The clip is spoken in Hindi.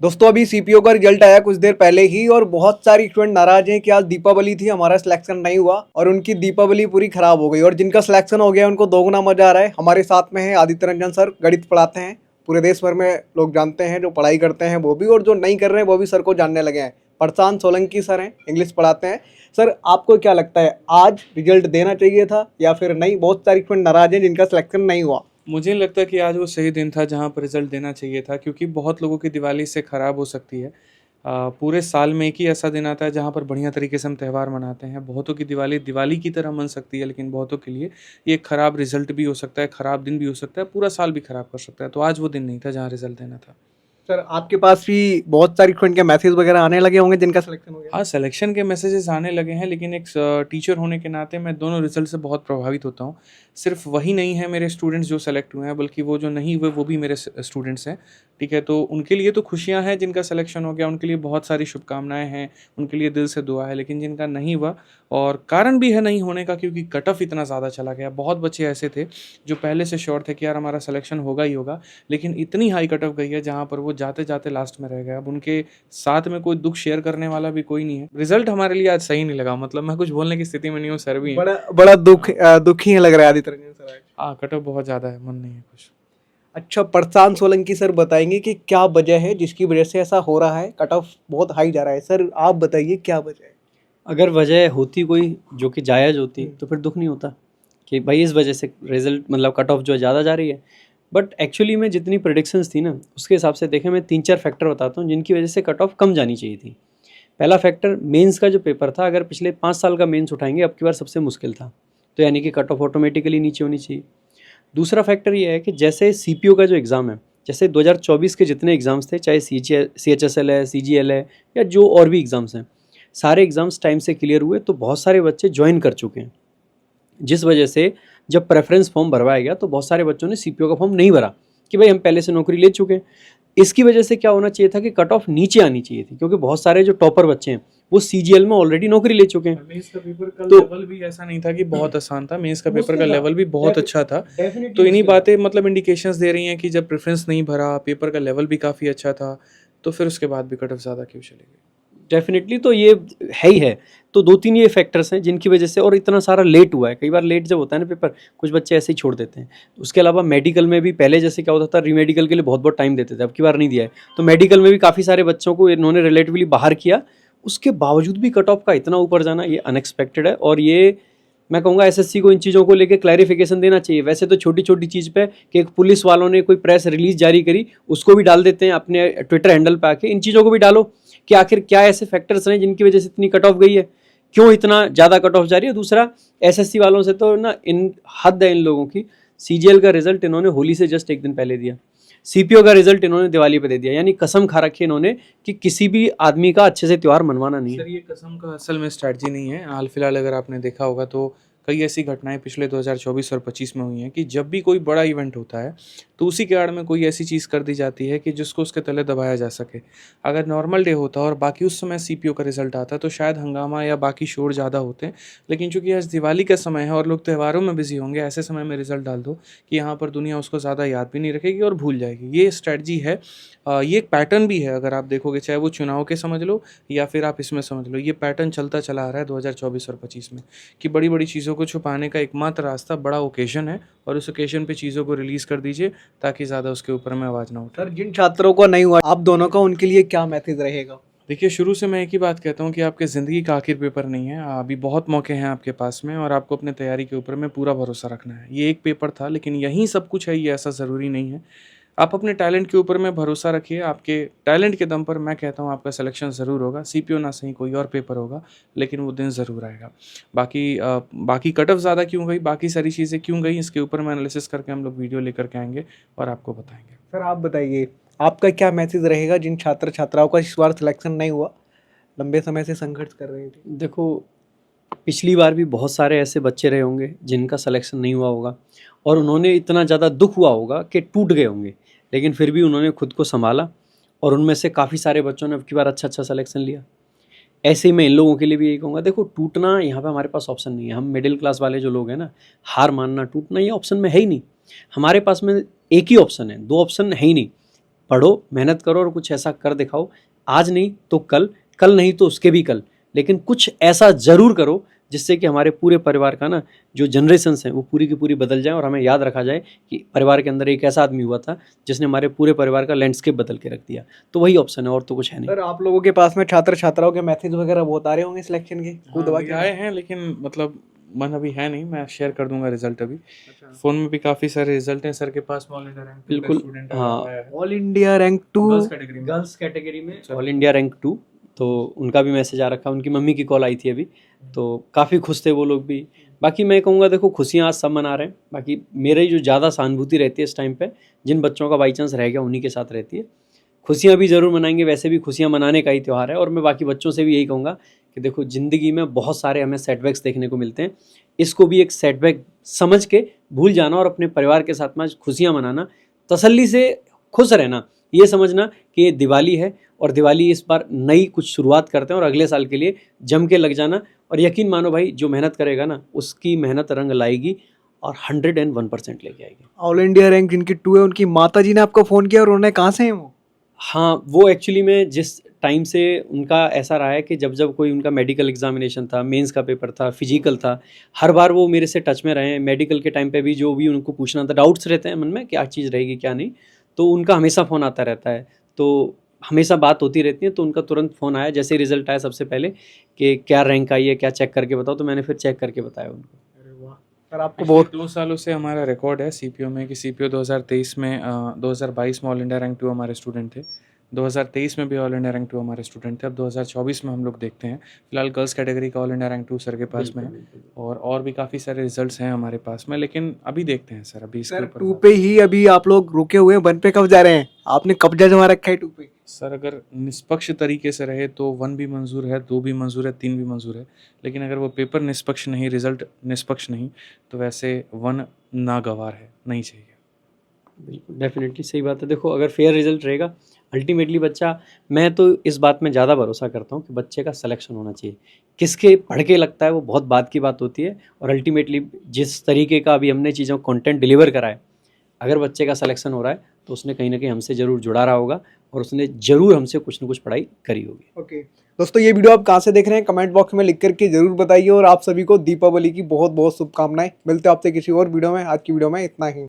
दोस्तों अभी सीपीओ का रिजल्ट आया कुछ देर पहले ही और बहुत सारी स्टूडेंट नाराज हैं कि आज दीपावली थी, हमारा सिलेक्शन नहीं हुआ और उनकी दीपावली पूरी खराब हो गई। और जिनका सिलेक्शन हो गया उनको दोगुना मजा आ रहा है। हमारे साथ में है आदित्य रंजन सर, गणित पढ़ाते हैं, पूरे देश भर में लोग जानते हैं, जो पढ़ाई करते हैं वो भी और जो नहीं कर रहे हैं वो भी सर को जानने लगे हैं। प्रशांत सोलंकी सर हैं, इंग्लिश पढ़ाते हैं। सर आपको क्या लगता है आज रिजल्ट देना चाहिए था या फिर नहीं? बहुत सारी स्टूडेंट नाराज हैं जिनका सिलेक्शन नहीं हुआ। मुझे नहीं लगता कि आज वो सही दिन था जहाँ पर रिज़ल्ट देना चाहिए था, क्योंकि बहुत लोगों की दिवाली से ख़राब हो सकती है। पूरे साल में एक ही ऐसा दिन आता है जहाँ पर बढ़िया तरीके से हम त्यौहार मनाते हैं। बहुतों की दिवाली दिवाली की तरह मन सकती है, लेकिन बहुतों के लिए ये एक ख़राब रिज़ल्ट भी हो सकता है, ख़राब दिन भी हो सकता है, पूरा साल भी ख़राब कर सकता है। तो आज वो दिन नहीं था जहाँ रिज़ल्ट देना था। सर आपके पास भी बहुत सारी स्टूडेंट के मैसेज वगैरह आने लगे होंगे जिनका सिलेक्शन हो गया। हाँ, सिलेक्शन के मैसेजेस आने लगे हैं, लेकिन एक टीचर होने के नाते मैं दोनों रिज़ल्ट से बहुत प्रभावित होता हूँ। सिर्फ़ वही नहीं है मेरे स्टूडेंट्स जो सेलेक्ट हुए हैं, बल्कि वो जो नहीं हुए वो भी मेरे स्टूडेंट्स हैं, ठीक है? तो उनके लिए तो खुशियाँ हैं जिनका सिलेक्शन हो गया, उनके लिए बहुत सारी शुभकामनाएँ हैं, उनके लिए दिल से दुआ है। लेकिन जिनका नहीं हुआ, और कारण भी है नहीं होने का, क्योंकि कट ऑफ इतना ज़्यादा चला गया। बहुत बच्चे ऐसे थे जो पहले से श्योर थे कि यार हमारा सिलेक्शन होगा ही होगा, लेकिन इतनी हाई कट ऑफ गई है जहाँ पर वो जाते-जाते लास्ट में रह गए। अब उनके साथ में कोई दुःख शेयर करने वाला भी कोई नहीं है। रिज़ल्ट हमारे लिए आज सही नहीं लगा, मतलब मैं कुछ बोलने की स्थिति में नहीं हूँ, सर भी हैं। बड़ा बड़ा दुखी लग रहा है आदित्य रंजन सर आज। हाँ, कट ऑफ बहुत ज़्यादा है, मन नहीं है कुछ। अच्छा, प्रशांत सोलंकी सर बताएंगे कि क्या वजह है जिसकी वजह से ऐसा हो रहा है? कट ऑफ बहुत हाई जा रहा है। सर आप बताइए क्या वजह है? अगर वजह होती कोई जो कि जायज़ होती तो फिर दुख नहीं होता कि भाई इस वजह से रिजल्ट मतलब कट ऑफ जो है ज़्यादा जा रही है। बट एक्चुअली में जितनी प्रेडिक्शंस थी ना, उसके हिसाब से देखें, मैं 3-4 फैक्टर बताता हूँ जिनकी वजह से कट ऑफ कम जानी चाहिए थी। पहला फैक्टर, मेंस का जो पेपर था, अगर पिछले 5 साल का मेंस उठाएंगे, अब की बार सबसे मुश्किल था, तो यानी कि कट ऑफ ऑटोमेटिकली नीचे होनी चाहिए। दूसरा फैक्टर ये है कि जैसे सीपीओ का जो एग्ज़ाम है, जैसे 2024 के जितने एग्ज़ाम्स थे, चाहे CHSL है, CGL है, या जो और भी एग्ज़ाम्स हैं, सारे एग्ज़ाम्स टाइम से क्लियर हुए, तो बहुत सारे बच्चे ज्वाइन कर चुके हैं। जिस वजह से जब प्रेफरेंस फॉर्म भरवाया गया तो बहुत सारे बच्चों ने सीपीओ का फॉर्म नहीं भरा कि भाई हम पहले से नौकरी ले चुके हैं। इसकी वजह से क्या होना चाहिए था कि कट ऑफ नीचे आनी चाहिए थी, क्योंकि बहुत सारे जो टॉपर बच्चे हैं वो CGL में ऑलरेडी नौकरी ले चुके हैं। मेंस का पेपर का तो लेवल भी ऐसा नहीं था कि बहुत आसान था, मेंस का पेपर का मुश्किल था। लेवल भी बहुत अच्छा था। तो इन्हीं बातें मतलब इंडिकेशंस दे रही हैं कि जब प्रेफरेंस नहीं भरा, पेपर का लेवल भी काफ़ी अच्छा था, तो फिर उसके बाद भी कट ऑफ ज़्यादा क्यों चली गई? डेफिनेटली, तो ये है ही है। तो 2-3 ये फैक्टर्स हैं जिनकी वजह से, और इतना सारा लेट हुआ है। कई बार लेट जब होता है ना पेपर, कुछ बच्चे ऐसे ही छोड़ देते हैं। उसके अलावा मेडिकल में भी पहले जैसे क्या होता था, रीमेडिकल के लिए बहुत बहुत टाइम देते थे, अब की बार नहीं दिया है। तो मेडिकल में भी काफ़ी सारे बच्चों को इन्होंने रिलेटिवली बाहर किया। उसके बावजूद भी कट ऑफ का इतना ऊपर जाना, ये अनएक्सपेक्टेड है। और ये मैं कहूँगा SSC को इन चीज़ों को लेकर क्लैरिफिकेशन देना चाहिए। वैसे तो छोटी छोटी चीज़ पे कि एक पुलिस वालों ने कोई प्रेस रिलीज जारी करी, उसको भी डाल देते हैं अपने ट्विटर हैंडल पे आके। इन चीज़ों को भी डालो कि आखिर क्या ऐसे फैक्टर्स हैं जिनकी वजह से इतनी कट ऑफ गई है, क्यों इतना ज़्यादा कट ऑफ जा रही है। दूसरा, SSC वालों से तो ना इन हद है इन लोगों की। CGL का रिजल्ट इन्होंने होली से जस्ट एक दिन पहले दिया, CPO का रिजल्ट इन्होंने दिवाली पे दे दिया। यानी कसम खा रखी है इन्होंने कि किसी भी आदमी का अच्छे से त्यौहार मनवाना नहीं है। सर, ये कसम का असल में स्ट्रैटेजी नहीं है। हाल फिलहाल अगर आपने देखा होगा तो कई ऐसी घटनाएं पिछले 2024 और 25 में हुई हैं कि जब भी कोई बड़ा इवेंट होता है तो उसी के आड़ में कोई ऐसी चीज़ कर दी जाती है कि जिसको उसके तले दबाया जा सके। अगर नॉर्मल डे होता और बाकी उस समय CPO का रिजल्ट आता तो शायद हंगामा या बाकी शोर ज़्यादा होते, लेकिन चूंकि आज दिवाली का समय है और लोग त्योहारों में बिजी होंगे, ऐसे समय में रिजल्ट डाल दो कि यहाँ पर दुनिया उसको ज़्यादा याद भी नहीं रखेगी और भूल जाएगी। ये स्ट्रैटेजी है। ये एक पैटर्न भी है, अगर आप देखोगे, चाहे वो चुनाव के समझ लो या फिर आप इसमें समझ लो, ये पैटर्न चलता चला आ रहा है 2024 और 25 में कि बड़ी बड़ी चीज़ों को छुपाने का एकमात्र रास्ता बड़ा ओकेजन है, और उस ओकेजन पे चीज़ों को रिलीज़ कर दीजिए ताकि ज़्यादा उसके ऊपर में आवाज़ ना उठे। सर जिन छात्रों को नहीं हुआ, आप दोनों का उनके लिए क्या मैसेज रहेगा? देखिए, शुरू से मैं एक ही बात कहता हूँ कि आपके ज़िंदगी का आखिर पेपर नहीं है। अभी बहुत मौके हैं आपके पास में, और आपको अपने तैयारी के ऊपर में पूरा भरोसा रखना है। ये एक पेपर था, लेकिन यहीं सब कुछ है, ये ऐसा ज़रूरी नहीं है। आप अपने टैलेंट के ऊपर में भरोसा रखिए। आपके टैलेंट के दम पर मैं कहता हूँ आपका सिलेक्शन ज़रूर होगा। CPO ना सही, कोई और पेपर होगा, लेकिन वो दिन ज़रूर आएगा। बाकी कट ऑफ ज़्यादा क्यों गई, बाकी सारी चीज़ें क्यों गई, इसके ऊपर मैं एनालिसिस करके हम लोग वीडियो लेकर के आएंगे और आपको बताएंगे। सर आप बताइए, आपका क्या मैसेज रहेगा जिन छात्र छात्राओं का इस बार सिलेक्शन नहीं हुआ, लंबे समय से संघर्ष कर रहे थे? देखो, पिछली बार भी बहुत सारे ऐसे बच्चे रहे होंगे जिनका सिलेक्शन नहीं हुआ होगा, और उन्होंने इतना ज़्यादा दुख हुआ होगा कि टूट गए होंगे, लेकिन फिर भी उन्होंने खुद को संभाला, और उनमें से काफ़ी सारे बच्चों ने अब की बार अच्छा अच्छा सिलेक्शन लिया। ऐसे ही मैं इन लोगों के लिए भी यही कहूँगा, देखो टूटना यहाँ पे हमारे पास ऑप्शन नहीं है। हम मिडिल क्लास वाले जो लोग हैं ना, हार मानना, टूटना, ये ऑप्शन में है ही नहीं। हमारे पास में एक ही ऑप्शन है, दो ऑप्शन है ही नहीं। पढ़ो, मेहनत करो और कुछ ऐसा कर दिखाओ, आज नहीं तो कल, कल नहीं तो उसके भी कल, लेकिन कुछ ऐसा ज़रूर करो जिससे कि हमारे पूरे परिवार का ना जो जनरेशन्स हैं वो पूरी की पूरी बदल जाए और हमें याद रखा जाए कि परिवार के अंदर एक ऐसा आदमी हुआ था जिसने हमारे पूरे परिवार का लैंडस्केप बदल के रख दिया। तो वही ऑप्शन है, और तो कुछ है नहीं। सर आप लोगों के पास में छात्र छात्राओं के मैसेज वगैरह बहुत आ रहे होंगे सिलेक्शन के, खुद हाँ, आए हैं, लेकिन मतलब मन अभी है नहीं। मैं शेयर कर दूंगा रिजल्ट अभी। फोन में भी काफी सारे रिजल्ट हैं सर के पास। ऑल इंडिया रैंक बिल्कुल, स्टूडेंट हाँ। आया है all India rank 2 girls category में। गर्ल्स कैटेगरी में ऑल इंडिया रैंक 2, तो उनका भी मैसेज आ रखा। उनकी मम्मी की कॉल आई थी अभी, तो काफ़ी खुश थे वो लोग भी। बाकी मैं कहूँगा देखो, खुशियाँ आज सब मना रहे हैं। बाकी मेरी जो ज़्यादा सहानुभूति रहती है इस टाइम पे, जिन बच्चों का बाई चांस रह गया उन्हीं के साथ रहती है। खुशियाँ भी ज़रूर मनाएंगे, वैसे भी खुशियाँ मनाने का ही त्यौहार है। और मैं बाकी बच्चों से भी यही कहूँगा कि देखो, ज़िंदगी में बहुत सारे हमें सेटबैक्स देखने को मिलते हैं, इसको भी एक सेटबैक समझ के भूल जाना और अपने परिवार के साथ में खुशियाँ मनाना, तसल्ली से खुश रहना, ये समझना कि ये दिवाली है और दिवाली इस बार नई कुछ शुरुआत करते हैं और अगले साल के लिए जम के लग जाना। और यकीन मानो भाई, जो मेहनत करेगा ना उसकी मेहनत रंग लाएगी और 101% लेके आएगी। ऑल इंडिया रैंक जिनकी 2 है, उनकी माता जी ने आपको फ़ोन किया और उन्होंने कहाँ से हैं वो? हाँ, वो एक्चुअली में जिस टाइम से उनका ऐसा रहा है कि जब जब कोई उनका मेडिकल एग्जामिनेशन था, मेंस का पेपर था, फिजिकल था, हर बार वो मेरे से टच में रहे हैं। मेडिकल के टाइम पे भी जो भी उनको पूछना था, डाउट्स रहते हैं मन में क्या चीज़ रहेगी क्या नहीं, तो उनका हमेशा फ़ोन आता रहता है, तो हमेशा बात होती रहती है। तो उनका तुरंत फ़ोन आया जैसे रिजल्ट आया सबसे पहले कि क्या रैंक आई है, क्या चेक करके बताओ। तो मैंने फिर चेक करके बताया उनको। सर आपको बहुत 2 सालों से हमारा रिकॉर्ड है सीपीओ में कि सीपीओ 2023 में 2022 में ऑल इंडिया रैंक 2 हमारे स्टूडेंट थे, 2023 में भी ऑल इंडिया रैंक 2 हमारे स्टूडेंट थे। अब 2024 में हम लोग देखते हैं। फिलहाल गर्ल्स कैटेगरी का ऑल इंडिया रैंक 2 सर के पास में है और भी काफ़ी सारे रिजल्ट्स हैं हमारे पास में, लेकिन अभी देखते हैं सर। अभी इसके सर ऊपर 2 पे ही अभी आप लोग रुके हुए हैं, 1 पे कब जा रहे हैं? आपने कब्जा जमा रखा है 2 पे। सर अगर निष्पक्ष तरीके से रहे तो 1 भी मंजूर है, 2 भी मंजूर है, 3 भी मंजूर है। लेकिन अगर वो पेपर निष्पक्ष नहीं, रिजल्ट निष्पक्ष नहीं, तो वैसे 1 नागवार है, नहीं चाहिए। बिल्कुल, डेफिनेटली सही बात है। देखो, अगर फेयर रिजल्ट रहेगा अल्टीमेटली बच्चा, मैं तो इस बात में ज़्यादा भरोसा करता हूँ कि बच्चे का सिलेक्शन होना चाहिए। किसके पढ़ के लगता है वो बहुत बात की बात होती है, और अल्टीमेटली जिस तरीके का अभी हमने चीज़ों को कंटेंट डिलीवर करा है, अगर बच्चे का सिलेक्शन हो रहा है तो उसने कहीं ना कहीं हमसे ज़रूर जुड़ा रहा होगा और उसने ज़रूर हमसे कुछ ना कुछ पढ़ाई करी होगी। ओके दोस्तों, ये वीडियो आप कहाँ से देख रहे हैं कमेंट बॉक्स में लिख करके जरूर बताइए। और आप सभी को दीपावली की बहुत बहुत शुभकामनाएं। मिलते हैं आपसे किसी और वीडियो में। आज की वीडियो में इतना ही।